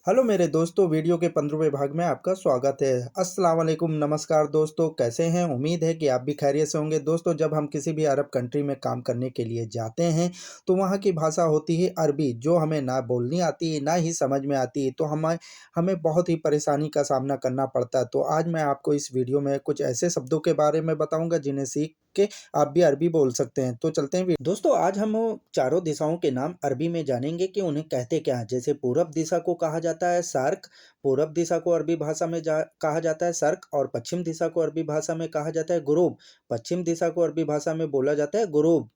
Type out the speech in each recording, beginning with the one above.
Hello मेरे दोस्तों, video के 15वें भाग में आपका स्वागत है। अस्सलाम वालेकुम, नमस्कार दोस्तों, कैसे हैं? उम्मीद है कि आप भी खैरियत से होंगे। दोस्तों, जब हम किसी भी अरब कंट्री में काम करने के लिए जाते हैं, तो वहाँ की भाषा होती है अरबी, जो हमें ना बोलनी आती है, ना ही समझ में आती है। तो हमें हमें बहुत ही परेशानी का सामना करना पड़ता है। तो आज मैं आपको इस वीडियो में कुछ ऐसे शब्दों के बारे में बताऊँगा, जिन्हें सीख के आप भी अरबी बोल सकते हैं। तो चलते हैं दोस्तों, आज हम चारों दिशाओं के नाम अरबी में जानेंगे कि उन्हें कहते क्या हैं। जैसे पूरब दिशा को कहा जाता है सर्क, पूरब दिशा को अरबी भाषा में कहा जाता है सर्क, और पश्चिम दिशा को अरबी भाषा में कहा जाता है गुरूब। पश्चिम दिशा को अरबी भाषा में बोला जाता है गुरूब।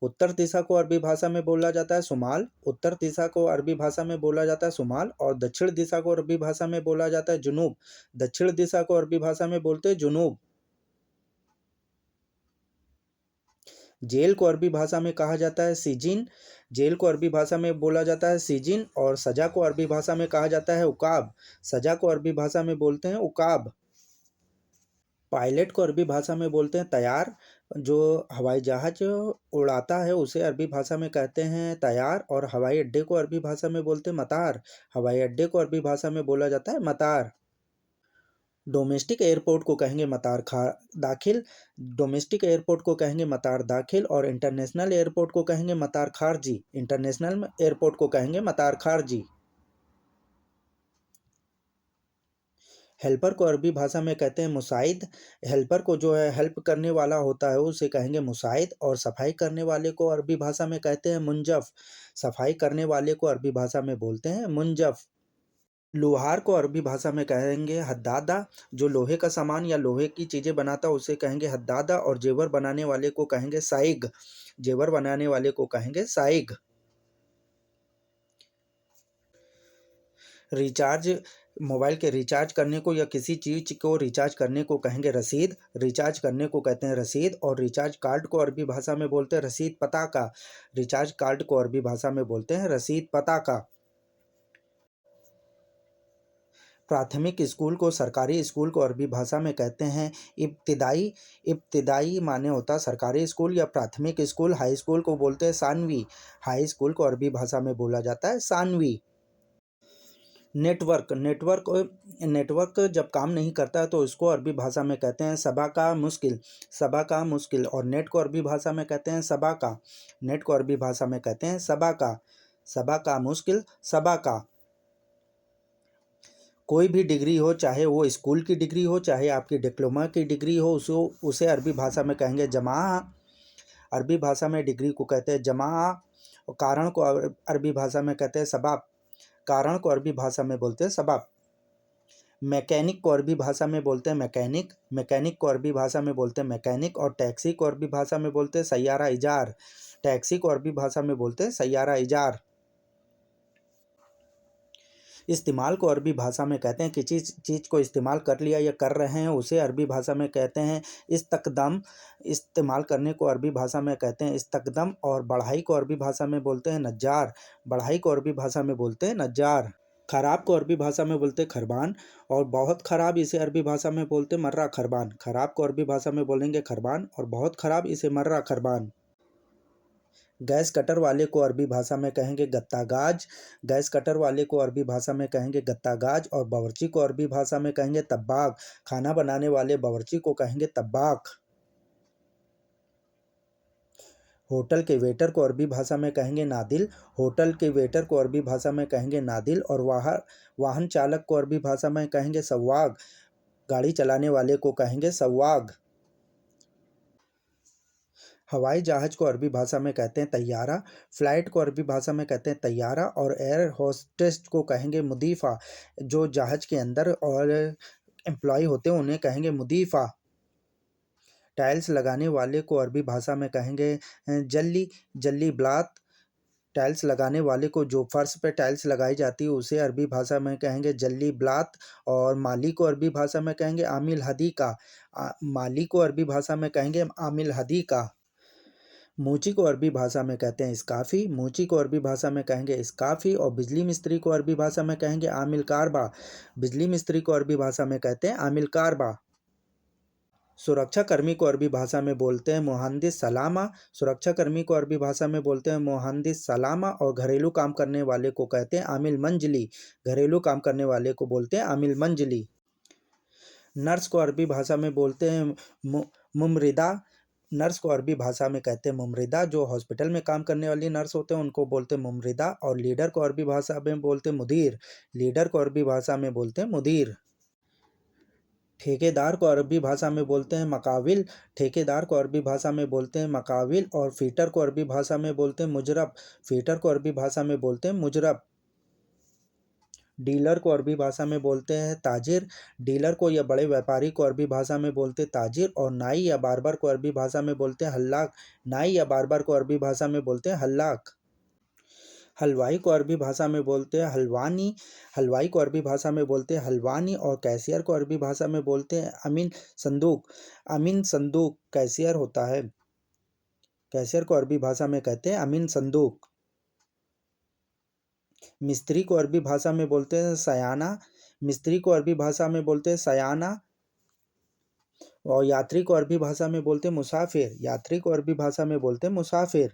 उत्तर दिशा को अरबी भाषा में बोला जाता है सुमाल। उत्तर दिशा को अरबी भाषा में बोला जाता है सुमाल, और दक्षिण दिशा को अरबी भाषा में बोला जाता है जुनूब। दक्षिण दिशा को अरबी भाषा में बोलते हैं जुनूब। जेल को अरबी भाषा में कहा जाता है सिजिन। जेल को अरबी भाषा में बोला जाता है सिजिन, और सजा को अरबी भाषा में कहा जाता है उकाब। सजा को अरबी भाषा में बोलते हैं उकाब। पायलट को अरबी भाषा में बोलते हैं तैयार। जो हवाई जहाज उड़ाता है उसे अरबी भाषा में कहते हैं तैयार, और हवाई अड्डे को अरबी भाषा में बोलते हैं मतार। हवाई अड्डे को अरबी भाषा में बोला जाता है मतार। डोमेस्टिक एयरपोर्ट को कहेंगे मतार खा दाखिल। डोमेस्टिक एयरपोर्ट को कहेंगे मतार दाखिल, और इंटरनेशनल एयरपोर्ट को कहेंगे मतार खारजी। इंटरनेशनल एयरपोर्ट को कहेंगे मतार खारजी। हेल्पर को अरबी भाषा में कहते हैं मुसाइद। हेल्पर को जो है हेल्प करने वाला होता है उसे कहेंगे मुसाइद, और सफाई करने वाले को अरबी भाषा में कहते हैं मुंजफ। सफाई करने वाले को अरबी भाषा में बोलते हैं मुंजफ। लोहार को अरबी भाषा में कहेंगे हद्दादा। जो लोहे का सामान या लोहे की चीज़ें बनाता है उसे कहेंगे हद्दादा, और जेवर बनाने वाले को कहेंगे साइग। जेवर बनाने वाले को कहेंगे साइग। रिचार्ज, मोबाइल के रिचार्ज करने को या किसी चीज़ को रिचार्ज करने को कहेंगे रसीद। रिचार्ज करने को कहते हैं रसीद, और रिचार्ज कार्ड को अरबी भाषा में बोलते हैं रसीद पता का। रिचार्ज कार्ड को अरबी भाषा में बोलते हैं रसीद पता का। प्राथमिक स्कूल को सरकारी स्कूल को अरबी भाषा में कहते हैं इब्तिदाई। इब्तिदाई माने होता है सरकारी स्कूल या प्राथमिक स्कूल। हाई स्कूल को बोलते हैं सानवी। हाई स्कूल को अरबी भाषा में बोला जाता है सानवी। नेटवर्क, नेटवर्क जब काम नहीं करता है तो उसको अरबी भाषा में कहते हैं सबा का मुश्किल। सबा का मुश्किल, और नेट को अरबी भाषा में कहते हैं सबा का। नेट को अरबी भाषा में कहते हैं सबा का। सबा का मुश्किल, सबा का। कोई भी डिग्री हो, चाहे वो स्कूल की डिग्री हो, चाहे आपकी डिप्लोमा की डिग्री हो, उसे अरबी भाषा में कहेंगे जमा। अरबी भाषा में डिग्री को कहते हैं जमा। और कारण को अरबी भाषा में कहते हैं सबाब। कारण को अरबी भाषा में बोलते हैं सबाब। मैकेनिक को अरबी भाषा में बोलते हैं मैकेनिक। मैकेनिक को अरबी भाषा में बोलते हैं मैकेनिक, और टैक्सी को अरबी भाषा में बोलते हैं सैयारा इजार। टैक्सी को अरबी भाषा में बोलते हैं सैयारा इजार। इस्तेमाल को अरबी भाषा में कहते हैं किसी चीज़ को इस्तेमाल कर लिया या कर रहे हैं उसे अरबी भाषा में कहते हैं इस्तकदम। इस्तेमाल करने को अरबी भाषा में कहते हैं इस्तकदम, और बढ़ाई को अरबी भाषा में बोलते हैं नज्जार। बढ़ाई को अरबी भाषा में बोलते हैं नज्जार। खराब को अरबी भाषा में बोलते हैं खरबान, और बहुत खराब इसे अरबी भाषा में बोलते हैं मर्रा खरबान। खराब को अरबी भाषा में बोलेंगे खरबान, और बहुत खराब इसे मर्रा खरबान। गैस कटर वाले को अरबी भाषा में कहेंगे गत्तागाज। गैस कटर वाले को अरबी भाषा में कहेंगे गत्तागाज, और बावर्ची को अरबी भाषा में कहेंगे तब्बाक। खाना बनाने वाले बावर्ची को कहेंगे तब्बाक। होटल के वेटर को अरबी भाषा में कहेंगे नादिल। होटल के वेटर को अरबी भाषा में कहेंगे नादिल, और वाहन चालक को अरबी भाषा में कहेंगे सवाग। गाड़ी चलाने वाले को कहेंगे सवाग। हवाई जहाज को अरबी भाषा में कहते हैं तैयारा। फ्लाइट को अरबी भाषा में कहते हैं तैयारा, और एयर होस्टेस को कहेंगे मुदीफ़ा। जो जहाज के अंदर और एम्प्लॉय होते हैं उन्हें कहेंगे मुदीफ़ा। टाइल्स लगाने वाले को अरबी भाषा में कहेंगे जल्ली जल्ली ब्लात। टाइल्स लगाने वाले को, जो फर्श पे टाइल्स लगाई जाती है उसे अरबी भाषा में कहेंगे जल्ली ब्लात। और माली को अरबी भाषा में कहेंगे आमिल हदी का। माली को अरबी भाषा में कहेंगे आमिल हदी का। मूची को अरबी भाषा में कहते हैं इस्काफ़ी। मूची को अरबी भाषा में कहेंगे इस्काफ़ी, और बिजली मिस्त्री को अरबी भाषा में कहेंगे आमिल कारबा। बिजली मिस्त्री को अरबी भाषा में कहते हैं आमिल कारबा। सुरक्षाकर्मी को अरबी भाषा में बोलते हैं मुहंदिस सलामा। सुरक्षाकर्मी को अरबी भाषा में बोलते हैं मुहंदिस सलामा। और घरेलू काम करने वाले को कहते हैं आमिल मंजली। घरेलू काम करने वाले को बोलते हैं आमिल मंजली। नर्स को अरबी भाषा में बोलते हैं मुमरिदा। नर्स को अरबी भाषा में कहते हैं मुमरिदा। जो हॉस्पिटल में काम करने वाली नर्स होते हैं उनको बोलते हैं मुमरिदा। और लीडर को अरबी भाषा में बोलते हैं मुदीर। लीडर को अरबी भाषा में बोलते हैं मुदीर। ठेकेदार को अरबी भाषा में बोलते हैं मकाविल। ठेकेदार को अरबी भाषा में बोलते हैं मकाविल। और फीटर को अरबी भाषा में बोलते हैं मुजरब। फीटर को अरबी भाषा में बोलते हैं मुजरब। डीलर को अरबी भाषा में बोलते हैं ताजिर। डीलर को या बड़े व्यापारी को अरबी भाषा में बोलते हैं ताजिर। और नाई या बार्बर को अरबी भाषा में बोलते हैं हल्लाक। नाई या बार्बर को अरबी भाषा में बोलते हैं हल्लाक। हलवाई को अरबी भाषा में बोलते हैं हलवानी। हलवाई को अरबी भाषा में बोलते हैं हलवानी। और कैशियर को अरबी भाषा में बोलते हैं अमीन संदूक। अमीन संदूक कैशियर होता है। कैशियर को अरबी भाषा में कहते हैं अमीन संदूक। मिस्त्री को अरबी भाषा में बोलते हैं सयाना। मिस्त्री को अरबी भाषा में बोलते हैं सयाना। और यात्री को अरबी भाषा में बोलते हैं मुसाफिर। यात्री को अरबी भाषा में बोलते हैं मुसाफिर।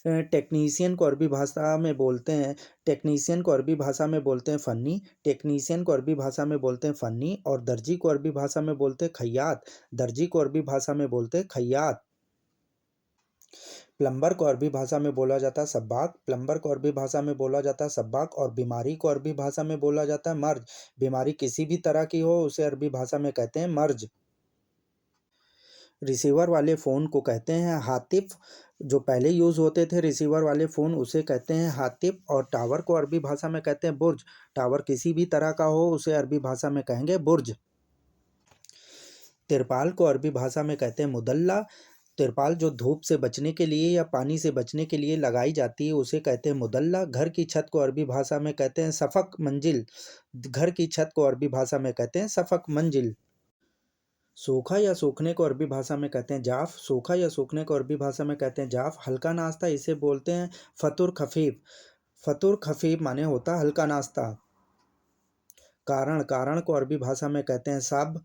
टेक्नीशियन को अरबी भाषा में बोलते हैं टेक्नीशियन को अरबी भाषा में बोलते हैं फ़न्नी। टेक्नीशियन को अरबी भाषा में बोलते हैं फ़न्नी। और दर्जी को अरबी भाषा में बोलते हैं खैयात। दर्जी को अरबी भाषा में बोलते हैं खैयात। प्लम्बर को अरबी भाषा में बोला जाता है सब्बाक। प्लम्बर को अरबी भाषा में बोला जाता है सब्बाक। और बीमारी को अरबी भाषा में बोला जाता है मर्ज। बीमारी किसी भी तरह की हो उसे अरबी भाषा में कहते हैं मर्ज। रिसीवर वाले फ़ोन को कहते हैं हातिफ। जो पहले यूज़ होते थे रिसीवर वाले फ़ोन उसे कहते हैं हातिफ। और टावर को अरबी भाषा में कहते हैं बुर्ज। टावर किसी भी तरह का हो उसे अरबी भाषा में कहेंगे बुर्ज। तिरपाल को अरबी भाषा में कहते हैं मुदल्ला। तिरपाल जो धूप से बचने के लिए या पानी से बचने के लिए लगाई जाती है उसे कहते हैं मुदल्ला। घर की छत को अरबी भाषा में कहते हैं सफ़क मंजिल। घर की छत को अरबी भाषा में कहते हैं सफ़क मंजिल। सूखा या सूखने को अरबी भाषा में कहते हैं जाफ। सूखा या सूखने को अरबी भाषा में कहते हैं जाफ। हल्का नाश्ता इसे बोलते हैं फतुर खफीफ। फतुर खफीफ माने होता हल्का नाश्ता। कारण कारण को अरबी भाषा में कहते हैं सब।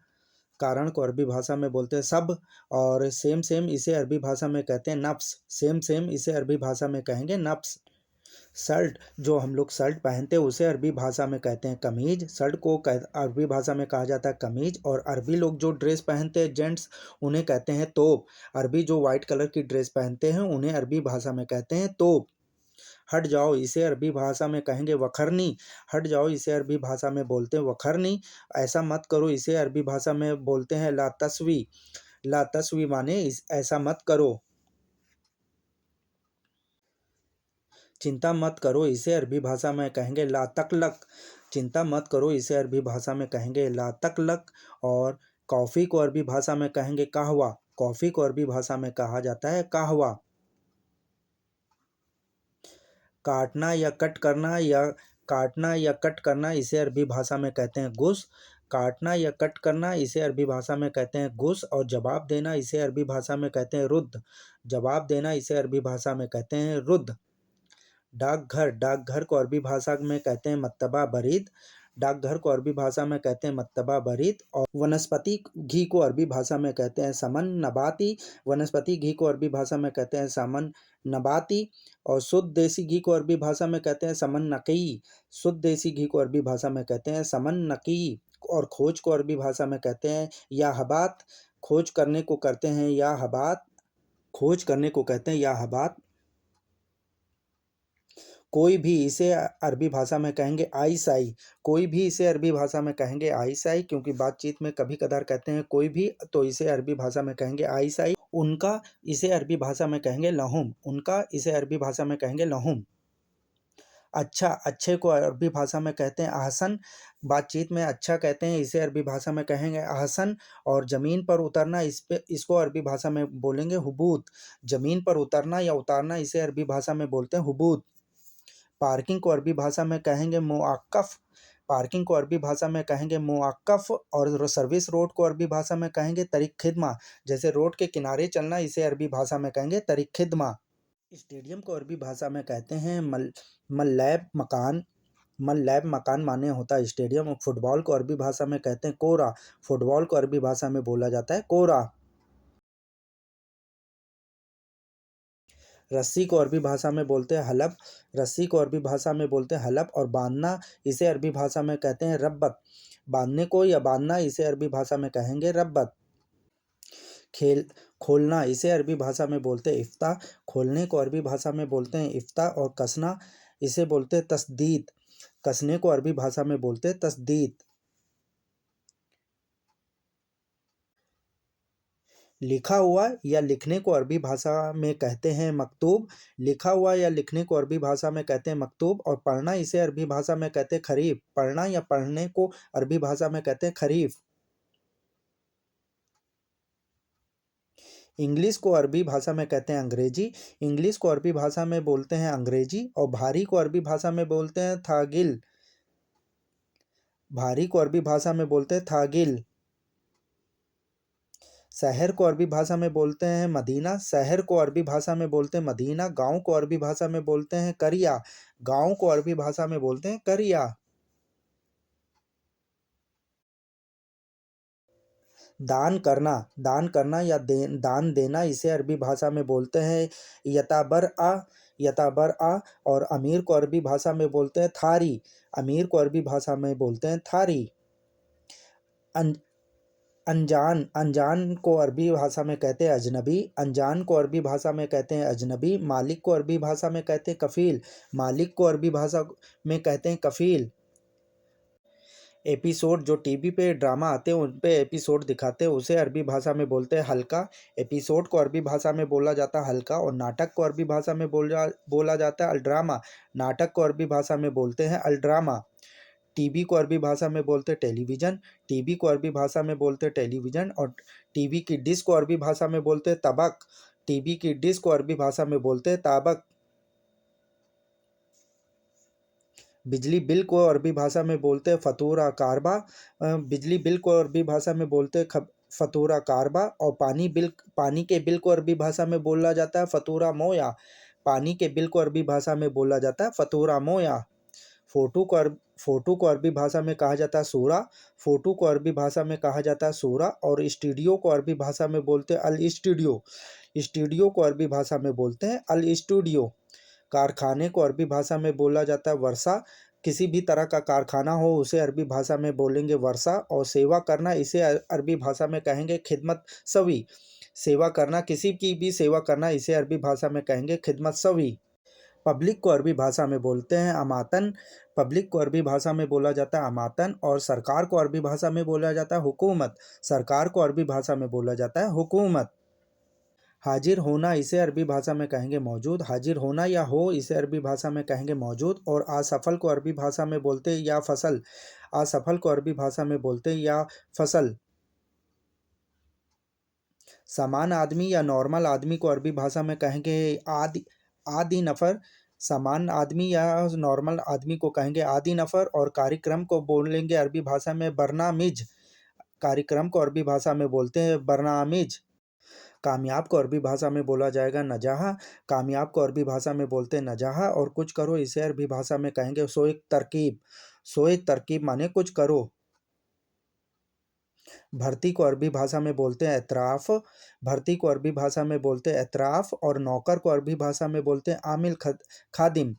कारण को अरबी भाषा में बोलते हैं सब। और सेम सेम इसे अरबी भाषा में कहते हैं नफ्स। सेम सेम इसे अरबी भाषा में कहेंगे नफ्स। शर्ट जो हम लोग शर्ट पहनते हैं उसे अरबी भाषा में कहते हैं कमीज। शर्ट को अरबी भाषा में कहा जाता है कमीज। और अरबी लोग जो ड्रेस पहनते हैं जेंट्स उन्हें कहते हैं तोप। अरबी जो वाइट कलर की ड्रेस पहनते हैं उन्हें अरबी भाषा में कहते हैं तोप। हट जाओ इसे अरबी भाषा में कहेंगे वखरनी। हट जाओ इसे अरबी भाषा में बोलते हैं वखरनी। ऐसा मत करो इसे अरबी भाषा में बोलते हैं ला तस्वी। ला तस्वी माने ऐसा मत करो। चिंता मत करो इसे अरबी भाषा में कहेंगे ला तकलक। चिंता मत करो इसे अरबी भाषा में कहेंगे ला तकलक। और कॉफ़ी को अरबी भाषा में कहेंगे कहवा। कॉफ़ी को अरबी भाषा में कहा जाता है कहवा। काटना या कट करना इसे अरबी भाषा में कहते हैं गुस। काटना या कट करना इसे अरबी भाषा में कहते हैं गुस। और जवाब देना इसे अरबी भाषा में कहते हैं रुद्द। जवाब देना इसे अरबी भाषा में कहते हैं रुद्द। डाकघर डाकघर को अरबी भाषा में कहते हैं मत्तबा बरीद। डाकघर को अरबी भाषा में कहते हैं मत्तबा बरीद। और वनस्पति घी को अरबी भाषा में कहते हैं समन नबाती। वनस्पति घी को अरबी भाषा में कहते हैं समन नबाती। और शुद्ध देसी घी को अरबी भाषा में कहते हैं समन नकी। शुद्ध देसी घी को अरबी भाषा में कहते हैं समन नकी। और खोज को अरबी भाषा में कहते हैं या हबात। खोज करने को करते हैं या हबात। खोज करने को कहते हैं या हबात। कोई भी इसे अरबी भाषा में कहेंगे आईसाई। कोई भी इसे अरबी भाषा में कहेंगे आईसाई। क्योंकि बातचीत में कभी कदार कहते हैं कोई भी तो इसे अरबी भाषा में कहेंगे आईसाई। उनका इसे अरबी भाषा में कहेंगे लहुम। उनका इसे अरबी भाषा में कहेंगे लहुम। अच्छा अच्छे को अरबी भाषा में कहते हैं अहसन। बातचीत में अच्छा कहते हैं इसे अरबी भाषा में कहेंगे अहसन। और ज़मीन पर उतरना इसको अरबी भाषा में बोलेंगे हुबूत। ज़मीन पर उतरना या उतारना इसे अरबी भाषा में बोलते हैं हुबूत। पार्किंग को अरबी भाषा में कहेंगे मुआक्कफ। पार्किंग को अरबी भाषा में कहेंगे मुआक्कफ। और सर्विस रोड को अरबी भाषा में कहेंगे तरीक खिदमा। जैसे रोड के किनारे चलना इसे अरबी भाषा में कहेंगे तरीक खिदमा। स्टेडियम को अरबी भाषा में कहते हैं मल्लैब मकान। मल्लैब मकान माने होता है स्टेडियम। फुटबॉल को अरबी भाषा में कहते हैं कोरा। फुटबॉल को अरबी भाषा में बोला जाता है कोरा। रस्सी को अरबी भाषा में बोलते हैं हलफ। रस्सी को अरबी भाषा में बोलते हैं हलफ। और बांधना इसे अरबी भाषा में कहते हैं रब्बत। बांधने को या बांधना इसे अरबी भाषा में कहेंगे रब्बत। खेल खोलना इसे अरबी भाषा में बोलते हैं इफ्ता। खोलने को अरबी भाषा में बोलते हैं इफ्ता। और कसना इसे बोलते हैं तस्दीद। कसने को अरबी भाषा में बोलते हैं तस्दीद। लिखा हुआ या लिखने को अरबी भाषा में कहते हैं मकतूब। लिखा हुआ या लिखने को अरबी भाषा में कहते हैं मकतूब। और पढ़ना इसे अरबी भाषा में कहते हैं खरीफ। पढ़ना या पढ़ने को अरबी भाषा में कहते हैं खरीफ। इंग्लिश को अरबी भाषा में कहते हैं अंग्रेजी। इंग्लिश को अरबी भाषा में बोलते हैं अंग्रेजी। और भारी को अरबी भाषा में बोलते हैं थागिल। भारी को अरबी भाषा में बोलते हैं थागिल। शहर को अरबी भाषा में बोलते हैं मदीना। शहर को अरबी भाषा में बोलते हैं मदीना। गांव को अरबी भाषा में बोलते हैं करिया। गांव को अरबी भाषा में बोलते हैं करिया। दान करना या दान देना इसे अरबी भाषा में बोलते हैं यताबर यताबर। और अमीर को अरबी भाषा में बोलते हैं थारी। अमीर को अरबी भाषा में बोलते हैं थारी। अन, अनजान अनजान को अरबी भाषा में कहते हैं अजनबी। अनजान को अरबी भाषा में कहते हैं अजनबी। मालिक को अरबी भाषा में कहते हैं कफील। मालिक को अरबी भाषा में कहते हैं कफील। एपिसोड जो टीवी पे ड्रामा आते हैं उन पे एपिसोड दिखाते हैं उसे अरबी भाषा में बोलते हैं हल्का। एपिसोड को अरबी भाषा में बोला जाता है हल्का। और नाटक को अरबी भाषा में बोला जाता है अलड्रामा। नाटक को अरबी भाषा में बोलते हैं अलड्रामा। टीवी को अरबी भाषा में बोलते हैं टेलीविज़न। टीवी को अरबी भाषा में बोलते हैं टेलीविज़न। और टीवी की डिश को अरबी भाषा में बोलते हैं तबक। टीवी की डिश को अरबी भाषा में बोलते हैं ताबक। बिजली बिल को अरबी भाषा में बोलते हैं फतूरा कारबा। बिजली बिल को अरबी भाषा में बोलते हैं फतूरा कारबा। और पानी के बिल को अरबी भाषा में बोला जाता है फतूरा मोया। पानी के बिल को अरबी भाषा में बोला जाता है फतूरा मोया। फ़ोटो को अरबी भाषा में कहा जाता है सूरा। फ़ोटो को अरबी भाषा में कहा जाता है सूरा। और स्टूडियो को अरबी भाषा में बोलते हैं अल स्टूडियो। स्टूडियो को अरबी भाषा में बोलते हैं अल स्टूडियो। कारखाने को अरबी भाषा में बोला जाता है वर्षा। किसी भी तरह का कारखाना हो उसे अरबी भाषा में बोलेंगे वर्षा। और सेवा करना इसे अरबी भाषा में कहेंगे खिदमत सवी। सेवा करना किसी की भी सेवा करना इसे अरबी भाषा में कहेंगे खिदमत सवी। पब्लिक को अरबी भाषा में बोलते हैं अमातन। पब्लिक को अरबी भाषा में बोला जाता है अमातन। और सरकार को अरबी भाषा में बोला जाता है हुकूमत। सरकार को अरबी भाषा में बोला जाता है हुकूमत। हाजिर होना इसे अरबी भाषा में कहेंगे मौजूद। हाजिर होना या हो इसे अरबी भाषा में कहेंगे मौजूद। और असफल को अरबी भाषा में बोलते हैं या फसल। असफल को अरबी भाषा में बोलते हैं या फसल। समान आदमी या नॉर्मल आदमी को अरबी भाषा में कहेंगे आदि आदि नफ़र। समान आदमी या नॉर्मल आदमी को कहेंगे आदि नफ़र। और कार्यक्रम को बोलेंगे अरबी भाषा में बरनामिज। कार्यक्रम को अरबी भाषा में बोलते हैं बरनामिज। कामयाब को अरबी भाषा में बोला जाएगा नजाहा। कामयाब को अरबी भाषा में बोलते हैं नजाहा। और कुछ करो इसे अरबी भाषा में कहेंगे सोएक तरकीब। सोएक तरकीब माने कुछ करो। भर्ती को अरबी भाषा में बोलते हैं एतराफ़। भर्ती को अरबी भाषा में बोलते हैं एतराफ़। और नौकर को अरबी भाषा में बोलते हैं खादिम।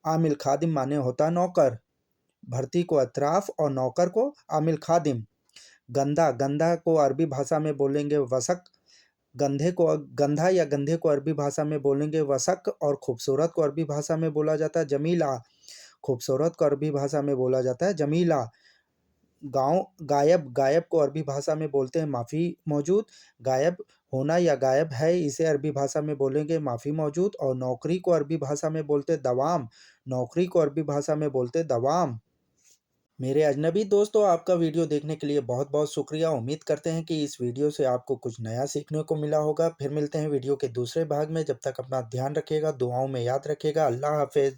आमिल खादिम माने होता है नौकर। भर्ती को एतराफ़ और नौकर को आमिल खादिम। गंधा को अरबी भाषा में बोलेंगे वसक। गंधा या गंधे को अरबी भाषा में बोलेंगे वसक। और खूबसूरत को अरबी भाषा में बोला जाता है जमीला। खूबसूरत को अरबी भाषा में बोला जाता है जमीला। गायब को अरबी भाषा में बोलते हैं माफ़ी मौजूद। गायब होना या गायब है इसे अरबी भाषा में बोलेंगे माफ़ी मौजूद। और नौकरी को अरबी भाषा में बोलते हैं दवाम। नौकरी को अरबी भाषा में बोलते हैं दवाम। मेरे अजनबी दोस्तों, आपका वीडियो देखने के लिए बहुत बहुत शुक्रिया। उम्मीद करते हैं कि इस वीडियो से आपको कुछ नया सीखने को मिला होगा। फिर मिलते हैं वीडियो के दूसरे भाग में। जब तक अपना ध्यान रखिएगा, दुआओं में याद रखिएगा। अल्लाह हाफ़िज़।